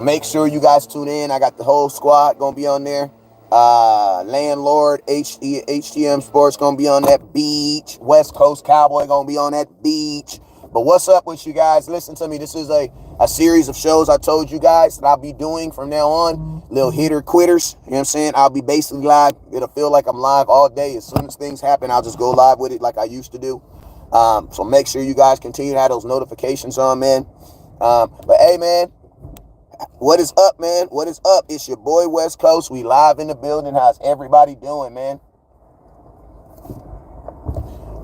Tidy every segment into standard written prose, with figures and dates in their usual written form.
Make sure you guys tune in. I got the whole squad gonna be on there. Landlord, HTM Sports gonna be on that beach. West Coast Cowboy gonna be on that beach. But what's up with you guys? Listen to me. This is a series of shows I told you guys that I'll be doing from now on. Little hitter quitters. You know what I'm saying? I'll be basically live. It'll feel like I'm live all day. As soon as things happen, I'll just go live with it like I used to do. So make sure you guys continue to have those notifications on, man. But hey, man. What is up, man? What is up? It's your boy West Coast. We live in the building. How's everybody doing, man?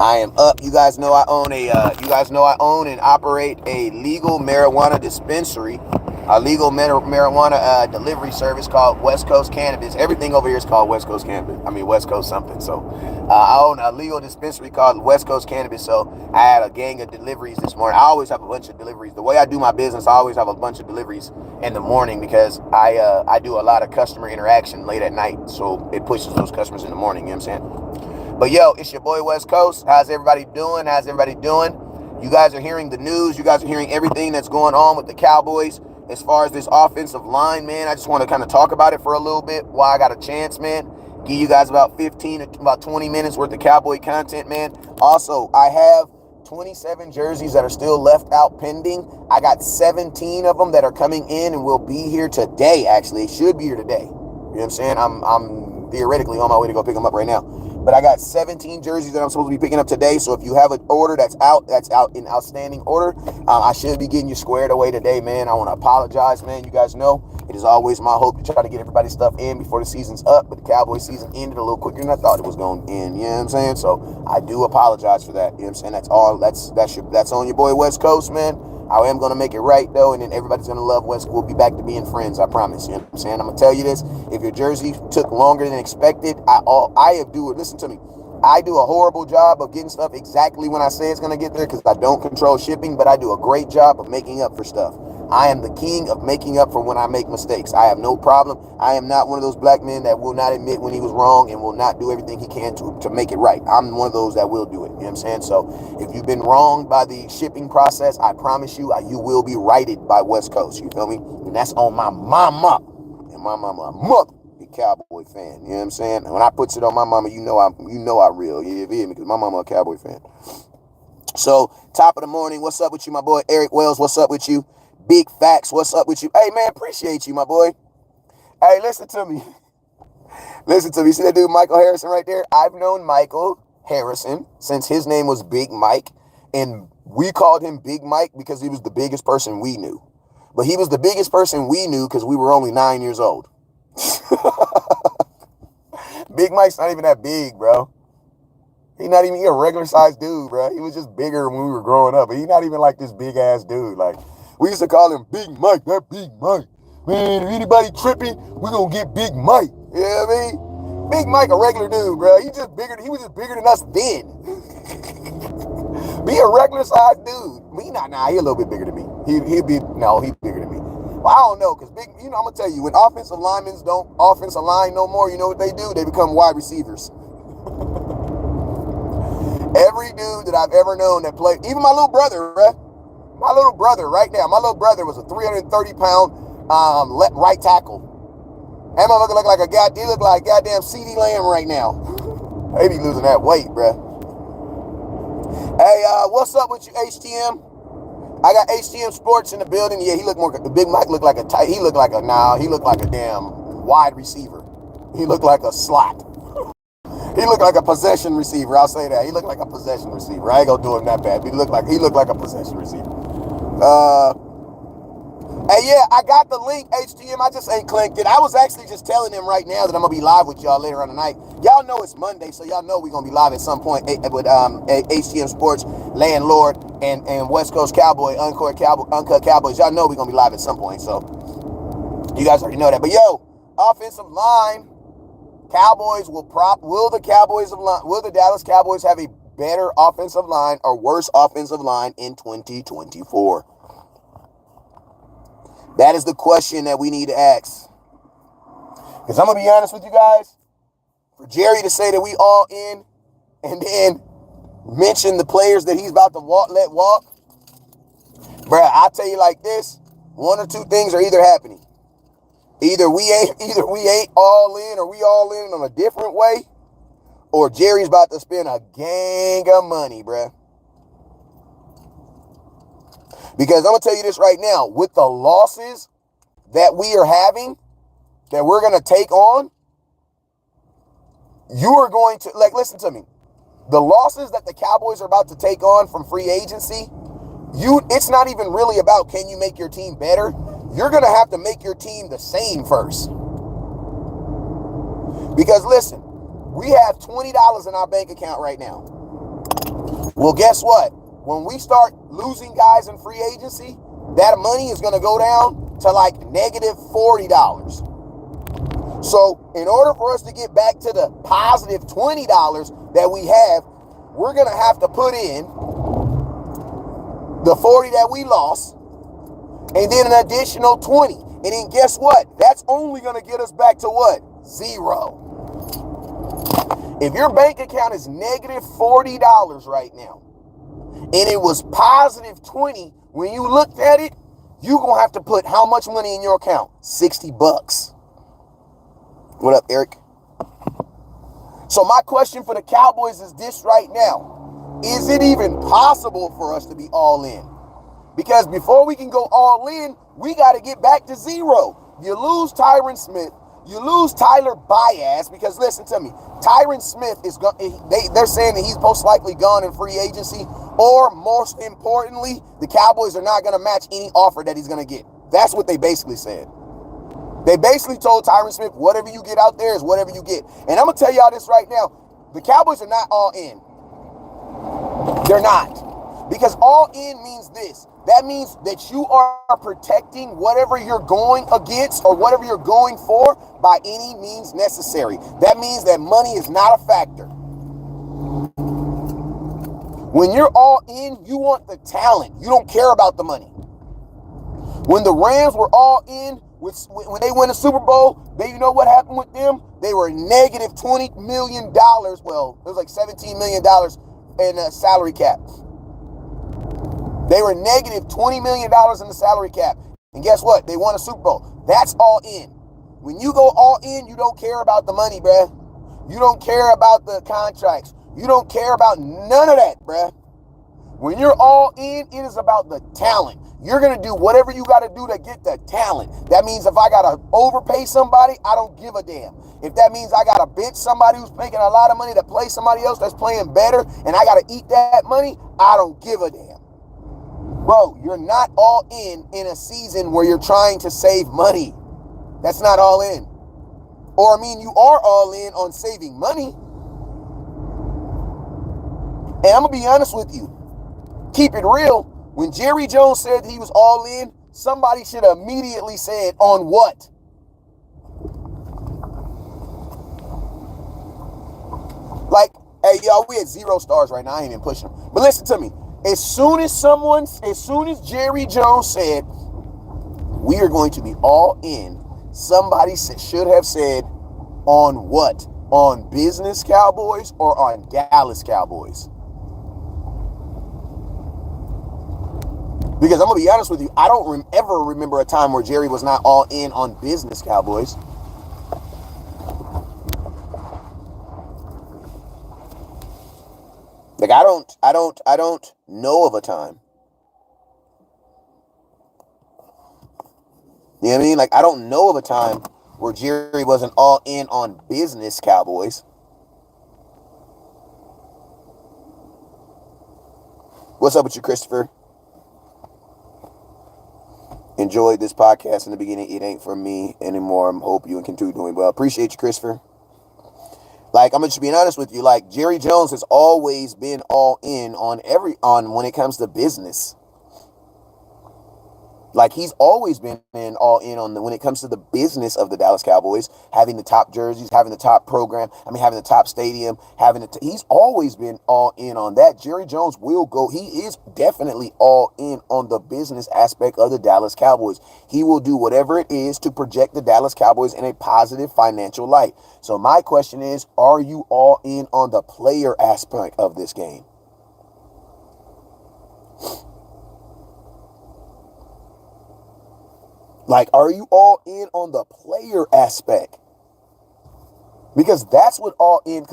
I am up. You guys know I own and operate a legal marijuana dispensary, a legal marijuana delivery service called West Coast Cannabis. Everything over here is called West Coast Cannabis. I mean, West Coast something. So I own a legal dispensary called West Coast Cannabis. So I had a gang of deliveries this morning. I always have a bunch of deliveries. The way I do my business, I always have a bunch of deliveries in the morning because I do a lot of customer interaction late at night. So it pushes those customers in the morning. You know what I'm saying? But yo, it's your boy West Coast. How's everybody doing? You guys are hearing the news. You guys are hearing everything that's going on with the Cowboys as far as this offensive line, man. I just want to kind of talk about it for a little bit while I got a chance, man. Give you guys about 20 minutes worth of Cowboy content, man. Also, I have 27 jerseys that are still left out pending. I got 17 of them that are coming in and will be here today, actually. It should be here today. You know what I'm saying? I'm theoretically on my way to go pick them up right now. But I got 17 jerseys that I'm supposed to be picking up today. So if you have an order that's out in outstanding order, I should be getting you squared away today, man. I want to apologize, man. You guys know it is always my hope to try to get everybody's stuff in before the season's up. But the Cowboys season ended a little quicker than I thought it was going to end. You know what I'm saying? So I do apologize for that. You know what I'm saying? That's all. That's on your boy West Coast, man. I am going to make it right, though, and then everybody's going to love West. We'll be back to being friends, I promise. You know what I'm saying? I'm going to tell you this. If your jersey took longer than expected, listen to me. I do a horrible job of getting stuff exactly when I say it's going to get there because I don't control shipping, but I do a great job of making up for stuff. I am the king of making up for when I make mistakes. I have no problem. I am not one of those black men that will not admit when he was wrong and will not do everything he can to make it right. I'm one of those that will do it. You know what I'm saying? So if you've been wronged by the shipping process, I promise you, you will be righted by West Coast. You feel me? And that's on my mama. And my mama, mother. Cowboy fan, you know what I'm saying? And when I put it on my mama, you know I real, you feel me? Because my mama a Cowboy fan. So, top of the morning, what's up with you, my boy Eric Wells? What's up with you? Big Facts, what's up with you? Hey, man, appreciate you, my boy. Hey, listen to me. You see that dude Michael Harrison right there? I've known Michael Harrison since his name was Big Mike, and we called him Big Mike because he was the biggest person we knew. But he was the biggest person we knew because we were only 9 years old. Big Mike's not even that big, bro. He a regular sized dude, bro. He was just bigger when we were growing up, but he's not even like this big ass dude. Like, we used to call him Big Mike, that Big Mike. Man, if anybody tripping, we gonna get Big Mike. You know what I mean? Big Mike, a regular dude, bro. He was just bigger than us then. Be a regular sized dude. He a little bit bigger than me. He's bigger than me. Well, I don't know, because I'm going to tell you, when offensive linemen don't offensive line no more, you know what they do? They become wide receivers. Every dude that I've ever known that played, even my little brother, right? My little brother right now, my little brother was a 330-pound right tackle. That motherfucker he look like goddamn CD Lamb right now. They be losing that weight, bro. Hey, what's up with you, HTM? I got HTM Sports in the building. Yeah, Big Mike looked like he looked like a damn wide receiver. He looked like a slot. He looked like a possession receiver. I'll say that. He looked like a possession receiver. I ain't gonna do him that bad, but he looked like a possession receiver. Hey, yeah, I got the link, HTM. I just ain't clicked it. I was actually just telling them right now that I'm going to be live with y'all later on tonight. Y'all know it's Monday, so y'all know we're going to be live at some point with HTM Sports, Landlord, and West Coast Cowboy, Uncut Cowboys. Y'all know we're going to be live at some point, so you guys already know that. But, yo, offensive line, Cowboys will the Dallas Cowboys have a better offensive line or worse offensive line in 2024? That is the question that we need to ask. Because I'm going to be honest with you guys. For Jerry to say that we all in and then mention the players that he's about to let walk. Bruh, I'll tell you like this. One or two things are either happening. Either we ain't all in, or we all in on a different way, or Jerry's about to spend a gang of money, bruh. Because I'm gonna tell you this right now, with the losses that we are having, that we're gonna take on, you are going to, like, listen to me. The losses that the Cowboys are about to take on from free agency, it's not even really about can you make your team better. You're gonna have to make your team the same first. Because listen, we have $20 in our bank account right now. Well, guess what? When we start losing guys in free agency, that money is gonna go down to like negative $40. So in order for us to get back to the positive $20 that we have, we're going to have to put in the 40 that we lost and then an additional 20. And then guess what? That's only going to get us back to what? Zero. If your bank account is negative $40 right now and it was positive 20 when you looked at it, you're going to have to put how much money in your account? $60. What up, Eric? So my question for the Cowboys is this right now. Is it even possible for us to be all in? Because before we can go all in, we got to get back to zero. You lose Tyron Smith. You lose Tyler Bass, because listen to me. Tyron Smith is they're saying that he's most likely gone in free agency, or most importantly, the Cowboys are not going to match any offer that he's going to get. That's what they basically said. They basically told Tyron Smith, whatever you get out there is whatever you get. And I'm going to tell y'all this right now. The Cowboys are not all in. They're not. Because all in means this. That means that you are protecting whatever you're going against or whatever you're going for by any means necessary. That means that money is not a factor. When you're all in, you want the talent. You don't care about the money. When the Rams were all in, when they win the Super Bowl, you know what happened with them? They were negative $20 million. Well, it was like $17 million in a salary cap. They were negative $20 million in the salary cap. And guess what? They won a Super Bowl. That's all in. When you go all in, you don't care about the money, bruh. You don't care about the contracts. You don't care about none of that, bruh. When you're all in, it is about the talent. You're going to do whatever you got to do to get the talent. That means if I got to overpay somebody, I don't give a damn. If that means I got to bench somebody who's making a lot of money to play somebody else that's playing better, and I got to eat that money, I don't give a damn. Bro, you're not all in a season where you're trying to save money. That's not all in. Or, I mean, you are all in on saving money. And I'm going to be honest with you. Keep it real. When Jerry Jones said that he was all in, somebody should have immediately said, on what? Like, hey, y'all, we at 0 stars right now. I ain't even pushing them. But listen to me. As soon as Jerry Jones said, we are going to be all in, somebody should have said, on what? On business Cowboys or on Dallas Cowboys? Because I'm going to be honest with you, I don't ever remember a time where Jerry was not all in on business Cowboys. Like, I don't know of a time. You know what I mean? Like, I don't know of a time where Jerry wasn't all in on business Cowboys. What's up with you, Christopher? Enjoyed this podcast in the beginning. It ain't for me anymore. I hope you continue doing well. Appreciate you, Christopher. Like, I'm just being honest with you. Like, Jerry Jones has always been all in on when it comes to business. Like, he's always been all in on when it comes to the business of the Dallas Cowboys, having the top jerseys, having the top program, having the top stadium, he's always been all in on that. Jerry Jones he is definitely all in on the business aspect of the Dallas Cowboys. He will do whatever it is to project the Dallas Cowboys in a positive financial light. So my question is, are you all in on the player aspect of this game? Like, are you all in on the player aspect? Because that's what all in,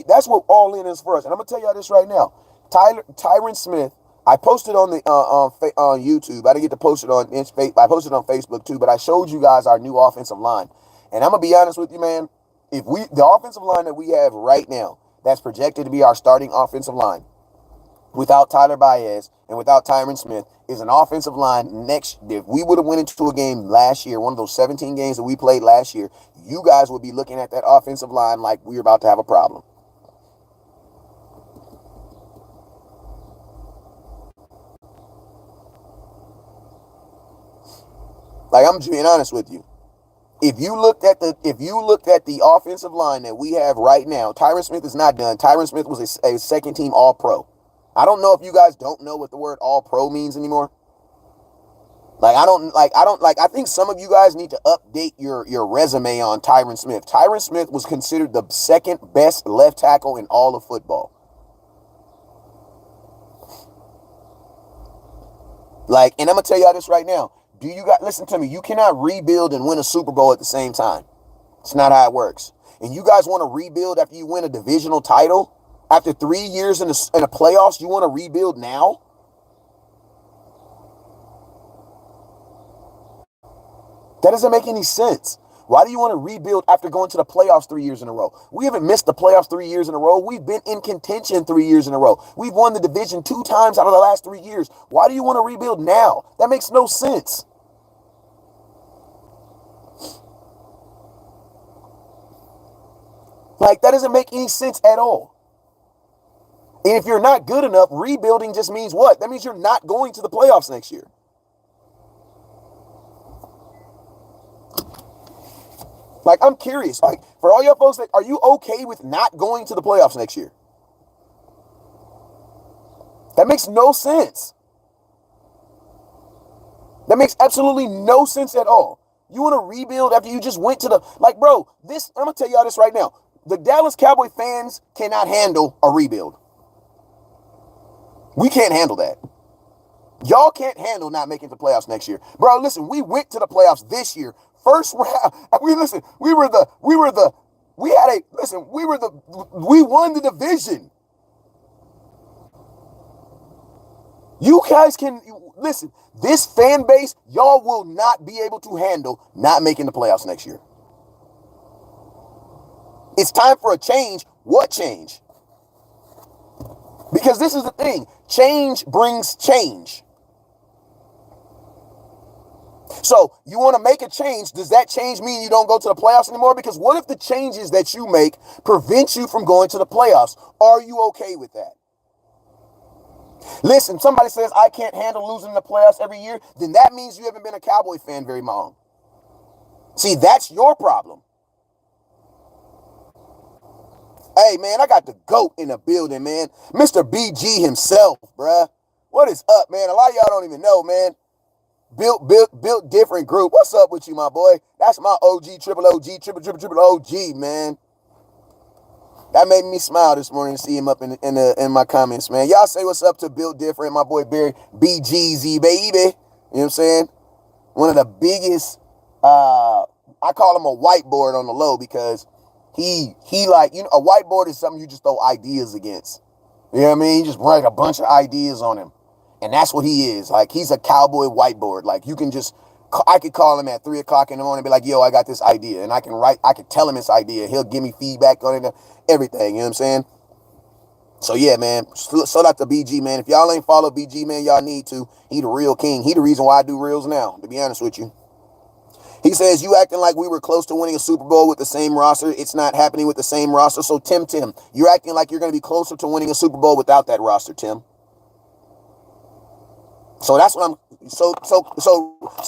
that's what all in is for us. And I'm gonna tell y'all this right now. Tyron Smith, I posted on the on YouTube. I didn't get to post it on I posted on Facebook too, but I showed you guys our new offensive line. And I'm gonna be honest with you, man. The offensive line that we have right now, that's projected to be our starting offensive line, without Tyler Baez and without Tyron Smith, is an offensive line if we would have went into a game last year, one of those 17 games that we played last year, you guys would be looking at that offensive line like we're about to have a problem. Like, I'm just being honest with you. If you looked at the offensive line that we have right now, Tyron Smith is not done. Tyron Smith was a second team All-Pro. I don't know if you guys don't know what the word All-Pro means anymore. I think some of you guys need to update your resume on Tyron Smith. Tyron Smith was considered the second best left tackle in all of football. And I'm gonna tell y'all this right now. Listen to me, you cannot rebuild and win a Super Bowl at the same time. It's not how it works. And you guys want to rebuild after you win a divisional title? After 3 years in the playoffs, you want to rebuild now? That doesn't make any sense. Why do you want to rebuild after going to the playoffs 3 years in a row? We haven't missed the playoffs 3 years in a row. We've been in contention 3 years in a row. We've won the division 2 times out of the last 3 years. Why do you want to rebuild now? That makes no sense. That doesn't make any sense at all. And if you're not good enough, rebuilding just means what? That means you're not going to the playoffs next year. I'm curious. For all y'all folks, are you okay with not going to the playoffs next year? That makes no sense. That makes absolutely no sense at all. You want to rebuild after you just went to the... I'm going to tell y'all this right now. The Dallas Cowboy fans cannot handle a rebuild. We can't handle that. Y'all can't handle not making the playoffs next year. Bro, listen, we went to the playoffs this year. First round, we won the division. You guys can, listen, this fan base, y'all will not be able to handle not making the playoffs next year. It's time for a change. What change? Because this is the thing. Change brings change. So you want to make a change. Does that change mean you don't go to the playoffs anymore? Because what if the changes that you make prevent you from going to the playoffs? Are you okay with that? Listen, somebody says, I can't handle losing the playoffs every year. Then that means you haven't been a Cowboy fan very long. See, that's your problem. Hey, man, I got the GOAT in the building, man. Mr. BG himself, bruh. What is up, man? A lot of y'all don't even know, man. Built different group. What's up with you, my boy? That's my OG, triple OG, man. That made me smile this morning to see him up in my comments, man. Y'all say what's up to Built Different, my boy Barry, BGZ, baby. You know what I'm saying? One of the biggest, I call him a whiteboard on the low because he a whiteboard is something you just throw ideas against. You know what I mean? You just write a bunch of ideas on him. And that's what he is. He's a Cowboy whiteboard. I could call him at 3 o'clock in the morning and be like, yo, I got this idea. And I could tell him this idea. He'll give me feedback on it, everything. You know what I'm saying? So, yeah, man. Shout out to BG, man. If y'all ain't follow BG, man, y'all need to. He the real king. He the reason why I do reels now, to be honest with you. He says, you acting like we were close to winning a Super Bowl with the same roster. It's not happening with the same roster. So, Tim, you're acting like you're going to be closer to winning a Super Bowl without that roster, Tim. So that's what I'm so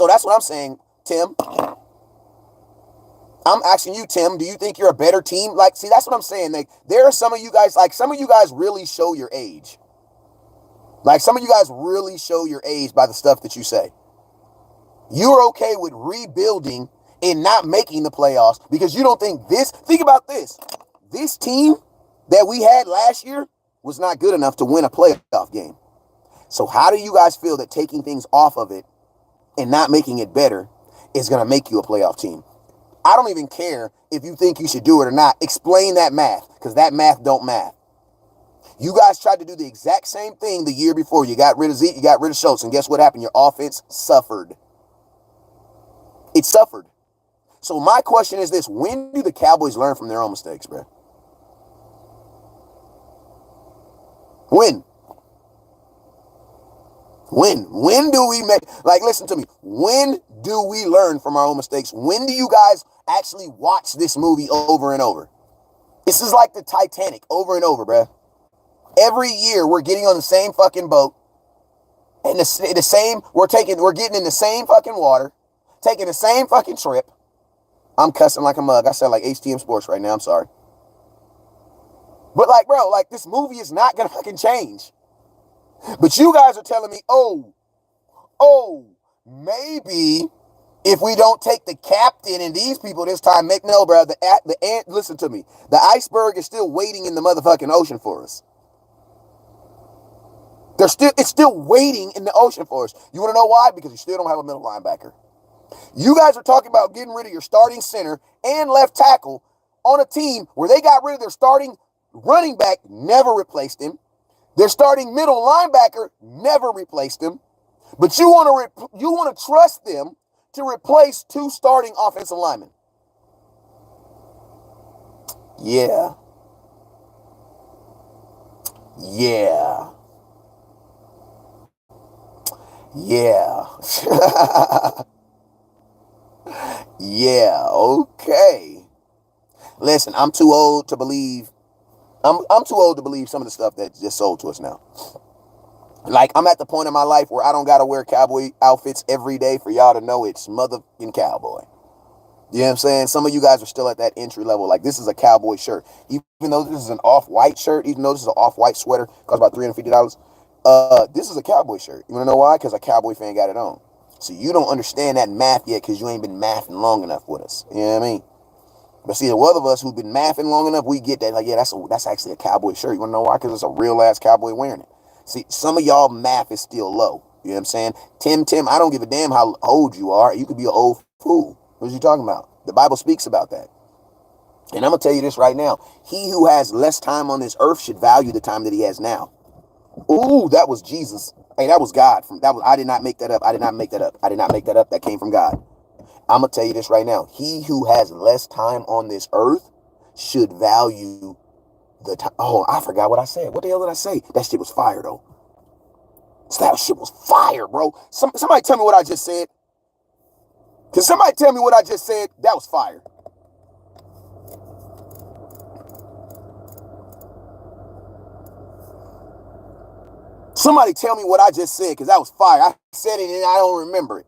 that's what I'm saying, Tim. I'm asking you, Tim, do you think you're a better team? See, that's what I'm saying. There are some of you guys, some of you guys really show your age. Some of you guys really show your age by the stuff that you say. You're okay with rebuilding and not making the playoffs because you don't think think about this. This team that we had last year was not good enough to win a playoff game. So how do you guys feel that taking things off of it and not making it better is going to make you a playoff team. I don't even care if you think you should do it or not. Explain that math, because that math don't math. You guys tried to do the exact same thing the year before. You got rid of Zeke, you got rid of Schultz, and guess what happened? Your offense suffered. It suffered. So my question is this: when do the Cowboys learn from their own mistakes, bro? When? When do we make, like, listen to me. When do we learn from our own mistakes? When do you guys actually watch this movie over and over? This is like the Titanic over and over, bruh. Every year we're getting on the same fucking boat. And we're getting in the same fucking water, taking the same fucking trip. I'm cussing like a mug. I sound like HTM Sports right now. I'm sorry. But like, bro, like, this movie is not gonna fucking change. But you guys are telling me, maybe if we don't take the captain and these people this time, bro, listen to me. The iceberg is still waiting in the motherfucking ocean for us. It's still waiting in the ocean for us. You want to know why? Because you still don't have a middle linebacker. You guys are talking about getting rid of your starting center and left tackle on a team where they got rid of their starting running back, never replaced him. Their starting middle linebacker never replaced him. But you want to trust them to replace two starting offensive linemen. Yeah. Yeah. Yeah, okay. Listen, I'm too old to believe some of the stuff that's just sold to us now. Like, I'm at the point in my life where I don't gotta wear cowboy outfits every day for y'all to know it's motherfucking cowboy. You know what I'm saying? Some of you guys are still at that entry level. Like, this is a cowboy shirt. Even though this is an off-white shirt, even though this is an off-white sweater, costs about $350. This is a cowboy shirt. You wanna know why? Because a cowboy fan got it on. So you don't understand that math yet because you ain't been mathing long enough with us. You know what I mean? But see, the one of us who've been mathing long enough, we get that. Like, yeah, that's actually a cowboy shirt. You wanna know why? Because it's a real-ass cowboy wearing it. See, some of y'all math is still low. You know what I'm saying? Tim, I don't give a damn how old you are. You could be an old fool. What are you talking about? The Bible speaks about that. And I'm going to tell you this right now. He who has less time on this earth should value the time that he has now. Ooh, that was Jesus. Hey, that was God. I did not make that up. That came from God. I'm going to tell you this right now. He who has less time on this earth should value the time. Oh, I forgot what I said. What the hell did I say? That shit was fire, though. That shit was fire, bro. Somebody tell me what I just said. Can somebody tell me what I just said? That was fire. Somebody tell me what I just said, because that was fire. I said it and I don't remember it.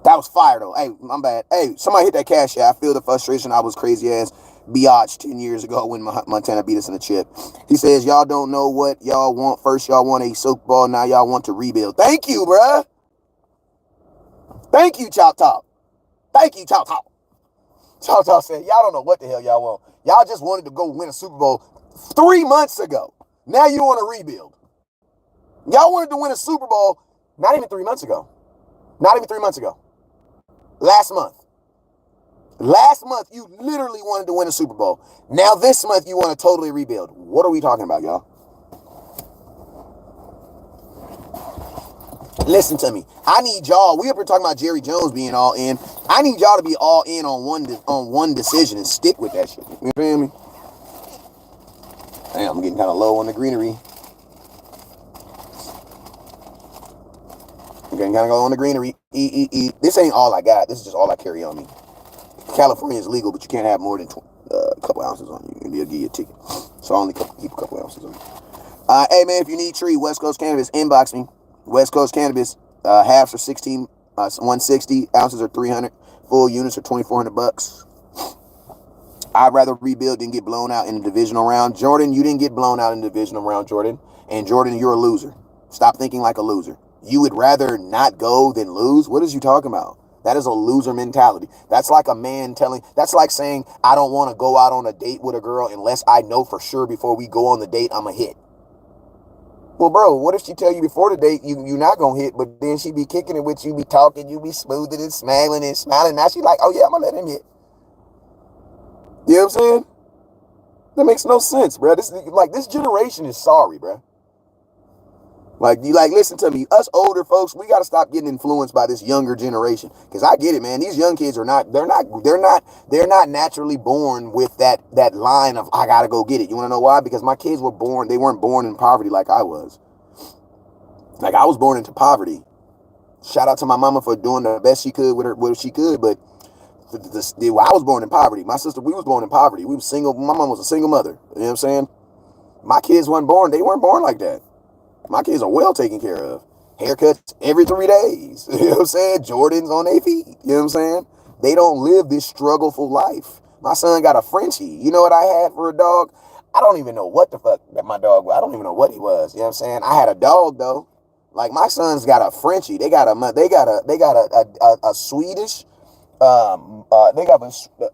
That was fire, though. Hey, my bad. Hey, somebody hit that cash. Yeah, I feel the frustration. I was crazy ass biatch 10 years ago when Montana beat us in the chip. He says, y'all don't know what y'all want. First, y'all want a Super Bowl. Now, y'all want to rebuild. Thank you, bruh. Thank you, Chop Top. Thank you, Chop Top. Chop Top said, y'all don't know what the hell y'all want. Y'all just wanted to go win a Super Bowl 3 months ago. Now you want to rebuild. Y'all wanted to win a Super Bowl not even 3 months ago. Not even 3 months ago. Last month. Last month, you literally wanted to win a Super Bowl. Now this month, you want to totally rebuild. What are we talking about, y'all? Listen to me. I need y'all. We up here talking about Jerry Jones being all in. I need y'all to be all in on one decision and stick with that shit. You feel me? Damn, I'm getting kind of low on the greenery. I'm getting kind of low on the greenery. This ain't all I got. This is just all I carry on me. California is legal, but you can't have more than a couple ounces on you. And they'll give you a ticket. So I only keep a couple ounces on me. Hey, man, if you need tree, West Coast Cannabis, inbox me. West Coast Cannabis, halves are 16, 160, ounces are 300, full units are $2,400. I'd rather rebuild than get blown out in the divisional round. Jordan, you didn't get blown out in the divisional round, Jordan. And Jordan, you're a loser. Stop thinking like a loser. You would rather not go than lose? What is you talking about? That is a loser mentality. That's like a man that's like saying, I don't want to go out on a date with a girl unless I know for sure before we go on the date I'm a hit. Well, bro, what if she tell you before the date you not gonna hit, but then she be kicking it with you, be talking, you be smoothing and smiling and smiling. Now she like, oh yeah, I'm gonna let him hit. You know what I'm saying? That makes no sense, bro. This generation is sorry, bro. Listen to me. Us older folks, we got to stop getting influenced by this younger generation. Because I get it, man. These young kids they're not naturally born with that line of, I got to go get it. You want to know why? Because my kids they weren't born in poverty like I was. Like, I was born into poverty. Shout out to my mama for doing the best she could with what she could. But I was born in poverty. My sister, we was born in poverty. We was single. My mom was a single mother. You know what I'm saying? My kids they weren't born like that. My kids are well taken care of. Haircuts every 3 days. You know what I'm saying? Jordans on their feet. You know what I'm saying? They don't live this struggleful life. My son got a Frenchie. You know what I had for a dog? I don't even know what the fuck that my dog was. I don't even know what he was. You know what I'm saying? I had a dog though. Like, my son's got a Frenchie. They got a Swedish. They got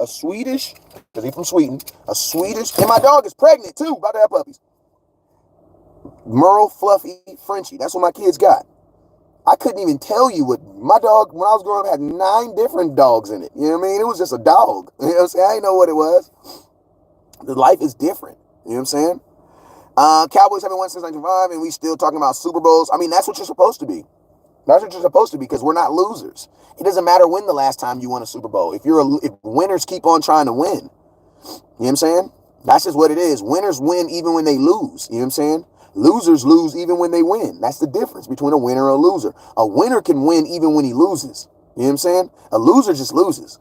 a Swedish, because he's from Sweden. A Swedish, and my dog is pregnant too. About to have puppies. Merle Fluffy Frenchie. That's what my kids got. I couldn't even tell you what my dog, when I was growing up, had 9 different dogs in it. You know what I mean? It was just a dog. You know what I'm saying? I didn't know what it was. The life is different. You know what I'm saying? Cowboys haven't won since 1995, and we still talking about Super Bowls. I mean, that's what you're supposed to be. That's what you're supposed to be, because we're not losers. It doesn't matter when the last time you won a Super Bowl. If winners keep on trying to win. You know what I'm saying? That's just what it is. Winners win even when they lose. You know what I'm saying? Losers lose even when they win. That's the difference between a winner and a loser. A winner can win even when he loses. You know what I'm saying? A loser just loses.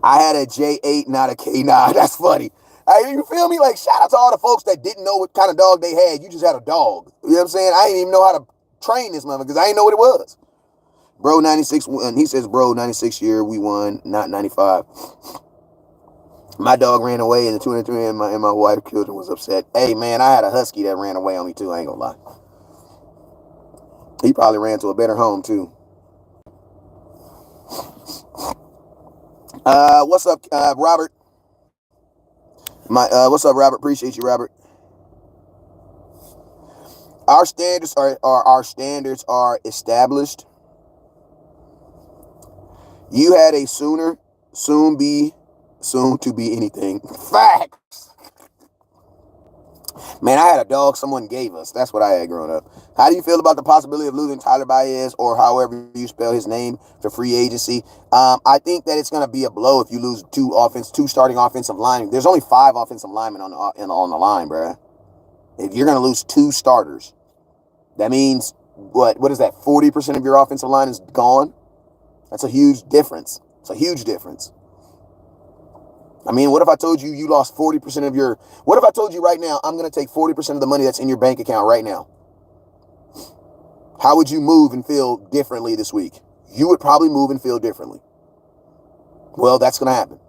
I had a J8, not a K9. That's funny. You feel me? Like, shout out to all the folks that didn't know what kind of dog they had. You just had a dog. You know what I'm saying? I didn't even know how to train this mother, because I didn't know what it was. Bro, 96, and he says, bro, 96 year, we won, not 95. My dog ran away in the 23, and my wife killed and was upset. Hey, man, I had a husky that ran away on me, too. I ain't gonna lie. He probably ran to a better home, too. What's up, Robert? What's up, Robert? Appreciate you, Robert. Our standards are established. You had a sooner, soon to be anything. Facts. Man, I had a dog someone gave us. That's what I had growing up. How do you feel about the possibility of losing Tyler Baez, or however you spell his name, for free agency? I think that it's going to be a blow if you lose two starting offensive linemen. There's only 5 offensive linemen on the line, bro. If you're going to lose 2 starters, that means what is that? 40% of your offensive line is gone. That's a huge difference. It's a huge difference. I mean, what if I told you lost 40% of your... What if I told you right now, I'm going to take 40% of the money that's in your bank account right now? How would you move and feel differently this week? You would probably move and feel differently. Well, that's going to happen.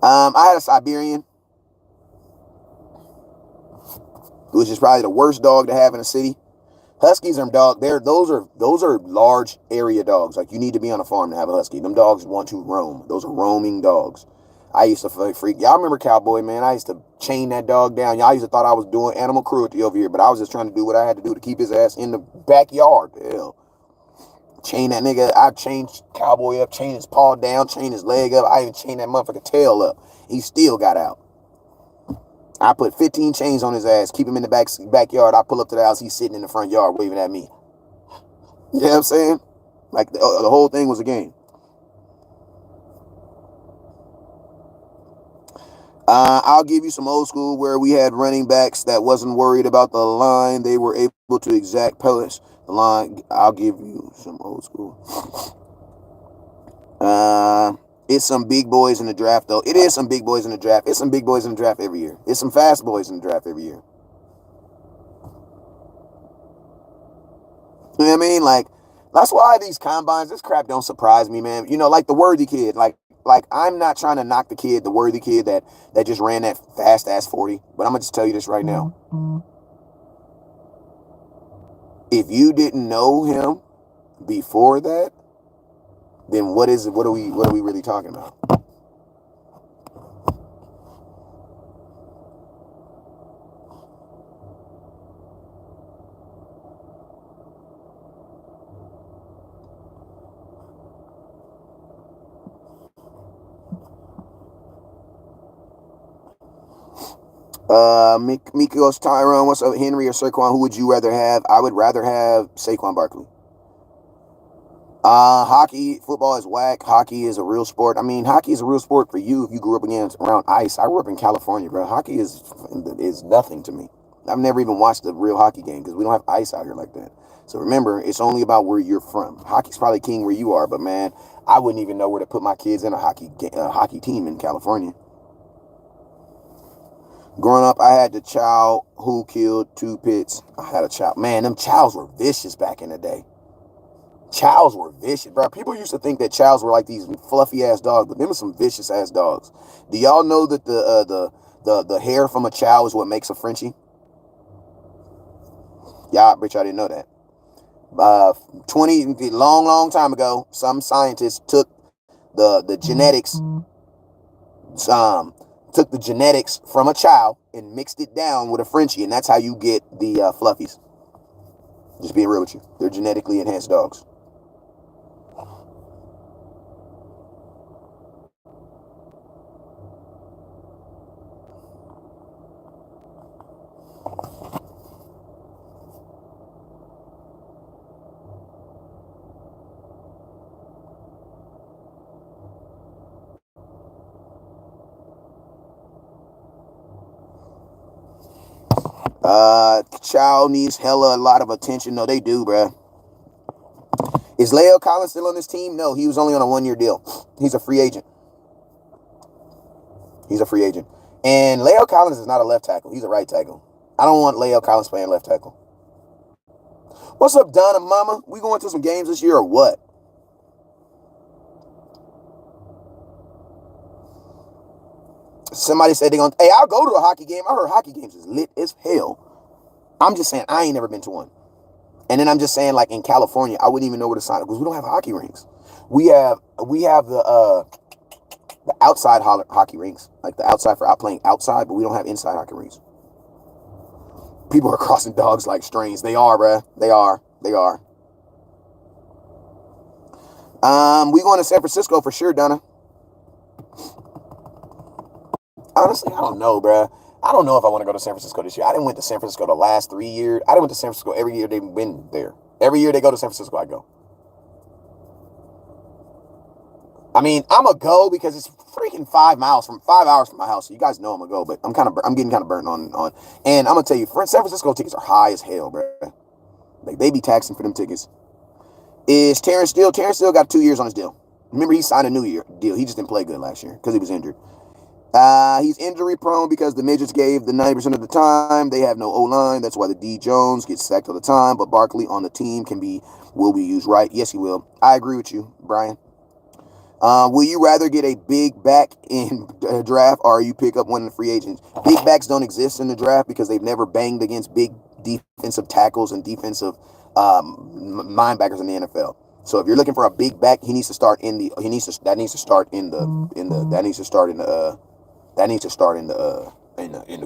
I had a Siberian, which is probably the worst dog to have in a city. Huskies are those are large area dogs. Like, you need to be on a farm to have a husky. Them dogs want to roam. Those are roaming dogs. I used to freak. Y'all remember Cowboy, man? I used to chain that dog down. Y'all used to thought I was doing animal cruelty over here, but I was just trying to do what I had to do to keep his ass in the backyard. Hell. Chain that nigga. I chained Cowboy up, chain his paw down, chain his leg up. I even chained that motherfucker tail up. He still got out. I put 15 chains on his ass, keep him in the backyard. I pull up to the house, he's sitting in the front yard waving at me. You know what I'm saying? Like, the whole thing was a game. I'll give you some old school where we had running backs that wasn't worried about the line. They were able to exact polish the line. I'll give you some old school. It's some big boys in the draft, though. It is some big boys in the draft. It's some big boys in the draft every year. It's some fast boys in the draft every year. You know what I mean? Like, that's why these combines, this crap don't surprise me, man. You know, like the Worthy kid. Like I'm not trying to knock the Worthy kid that just ran that fast ass 40. But I'm gonna just tell you this right now. If you didn't know him before that, then what are we really talking about? Mikos Tyrone, what's up? Henry or Saquon? Who would you rather have? I would rather have Saquon Barkley. Hockey, football is whack. Hockey is a real sport. I mean, hockey is a real sport for you if you grew up around ice. I grew up in California, bro. Hockey is nothing to me. I've never even watched a real hockey game because we don't have ice out here like that. So remember, it's only about where you're from. Hockey's probably king where you are, but man, I wouldn't even know where to put my kids in a hockey team in California. Growing up, I had the chow who killed two pits. I had a chow. Man, them chows were vicious back in the day. Chows were vicious, bro. People used to think that chows were like these fluffy ass dogs, but them were some vicious ass dogs. Do y'all know that the hair from a chow is what makes a Frenchie? Y'all, bet y'all didn't know that. 20 long time ago, some scientists took the genetics, took the genetics from a chow and mixed it down with a Frenchie, and that's how you get the fluffies. Just being real with you, they're genetically enhanced dogs. Chow needs a lot of attention. No, they do, bruh. Is Leo Collins still on this team? No, he was only on a 1-year deal. He's a free agent. And Leo Collins is not a left tackle. He's a right tackle. I don't want Leo Collins playing left tackle. What's up, Donna Mama? We going to some games this year or what? Somebody said they're going to... Hey, I'll go to a hockey game. I heard hockey games is lit as hell. I'm just saying, I ain't never been to one. And then I'm just saying, like, in California, I wouldn't even know where to sign up because we don't have hockey rinks. We have the outside hockey rinks, like the outside for playing outside, but we don't have inside hockey rinks. People are crossing dogs like strains. They are, bruh. They are. We going to San Francisco for sure, Donna. Honestly, I don't know, bruh. I don't know if I want to go to San Francisco this year. I didn't went to San Francisco the last 3 years. I didn't went to San Francisco every year they've been there. Every year they go to San Francisco, I go. I mean, I'm a go because it's freaking 5 hours from my house. So you guys know I'm a go, but I'm getting kind of burnt on. And I'm gonna tell you, San Francisco tickets are high as hell, bro. Like they be taxing for them tickets. Is Terrence Steele? Terrence Steele got 2 years on his deal. Remember, he signed a new year deal. He just didn't play good last year because he was injured. He's injury prone because the midgets gave the 90% of the time. They have no O-line. That's why the D. Jones gets sacked all the time. But Barkley on the team will be used right. Yes, he will. I agree with you, Brian. Will you rather get a big back in a draft or you pick up one of the free agents? Big backs don't exist in the draft because they've never banged against big defensive tackles and defensive linebackers in the NFL. So if you're looking for a big back, he needs to start in the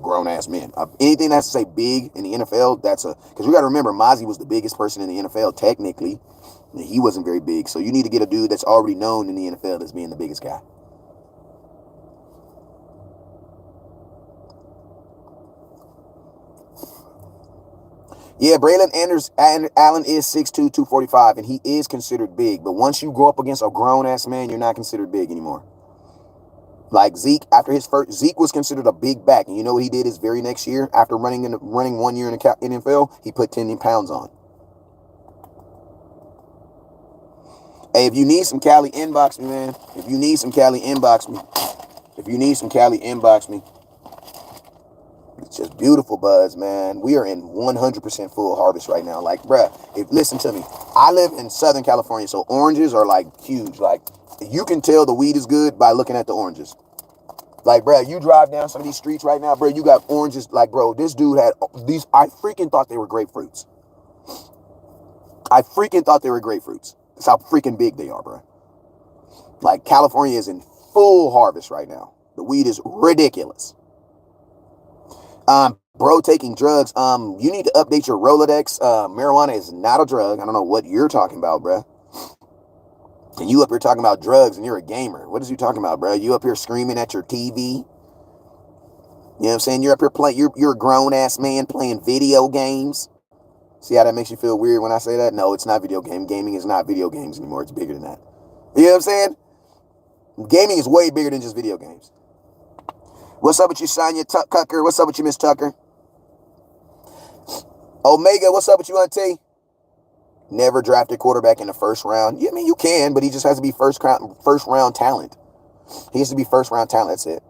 grown ass men. Anything that has to say big in the NFL, because we got to remember Mozzie was the biggest person in the NFL technically. He wasn't very big, so you need to get a dude that's already known in the NFL as being the biggest guy. Yeah, Braylon Allen is 6'2", 245, and he is considered big. But once you go up against a grown-ass man, you're not considered big anymore. Like Zeke, Zeke was considered a big back. And you know what he did his very next year? After running 1 year in the NFL, he put 10 pounds on. Hey, if you need some Cali, inbox me, man. If you need some Cali, inbox me. It's just beautiful buds, man. We are in 100% full harvest right now. Like, bruh, listen to me. I live in Southern California, so oranges are, like, huge. Like, you can tell the weed is good by looking at the oranges. Like, bruh, you drive down some of these streets right now, bruh, you got oranges. Like, bro, this dude had these. I freaking thought they were grapefruits. That's how freaking big they are, bruh. Like, California is in full harvest right now. The weed is ridiculous. Bro, taking drugs. You need to update your Rolodex. Marijuana is not a drug. I don't know what you're talking about, bruh. And you up here talking about drugs and you're a gamer. What is you talking about, bruh? You up here screaming at your TV? You know what I'm saying? You're up here playing. You're a grown ass man playing video games. See how that makes you feel weird when I say that? No, it's not video game. Gaming is not video games anymore. It's bigger than that. You know what I'm saying? Gaming is way bigger than just video games. What's up with you, Sonya Tucker? What's up with you, Miss Tucker? Omega, what's up with you, Auntie? Never drafted quarterback in the first round. Yeah, I mean, you can, but he just has to be first round talent. He has to be first round talent. That's it.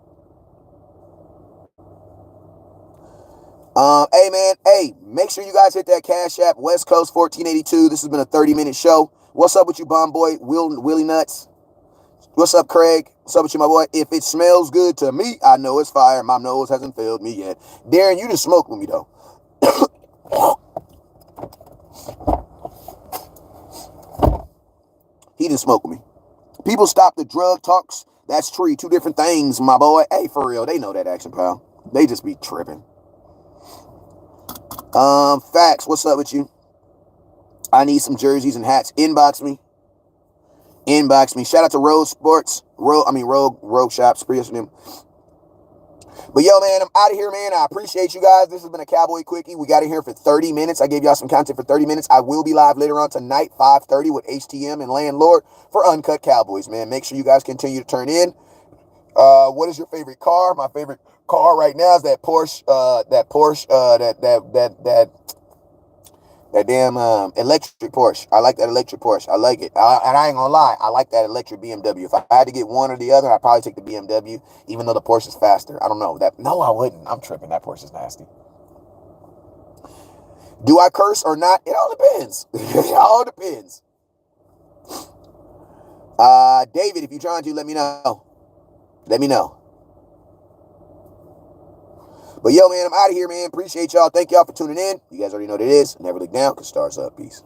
Hey man, hey, make sure you guys hit that Cash App, West Coast 1482. This has been a 30-minute show. What's up with you, Bomb Boy? Willie Nuts. What's up, Craig? What's up with you, my boy? If it smells good to me, I know it's fire. My nose hasn't failed me yet. Darren, you just smoked with me though. He didn't smoke with me. People stop the drug talks. That's true. Two different things, my boy. Hey, for real, they know that action, pal. They just be tripping. Facts. What's up with you? I need some jerseys and hats. Inbox me. Inbox me. Shout out to Rogue Sports. Rogue Shops. Appreciate them. But yo, man, I'm out of here, man. I appreciate you guys. This has been a Cowboy Quickie. We got in here for 30 minutes. I gave y'all some content for 30 minutes. I will be live later on tonight, 5:30 with HTM and Landlord for Uncut Cowboys, man. Make sure you guys continue to turn in. What is your favorite car? My favorite car right now is that Porsche, that damn electric Porsche. I like that electric Porsche. I like it. And I ain't gonna lie, I like that electric BMW. If I had to get one or the other, I'd probably take the BMW, even though the Porsche is faster. I don't know. No, I wouldn't. I'm tripping. That Porsche is nasty. Do I curse or not? It all depends. It all depends. David, if you're trying to, let me know. Let me know. But yo, man, I'm out of here, man. Appreciate y'all. Thank y'all for tuning in. You guys already know what it is. Never look down, because stars up. Peace.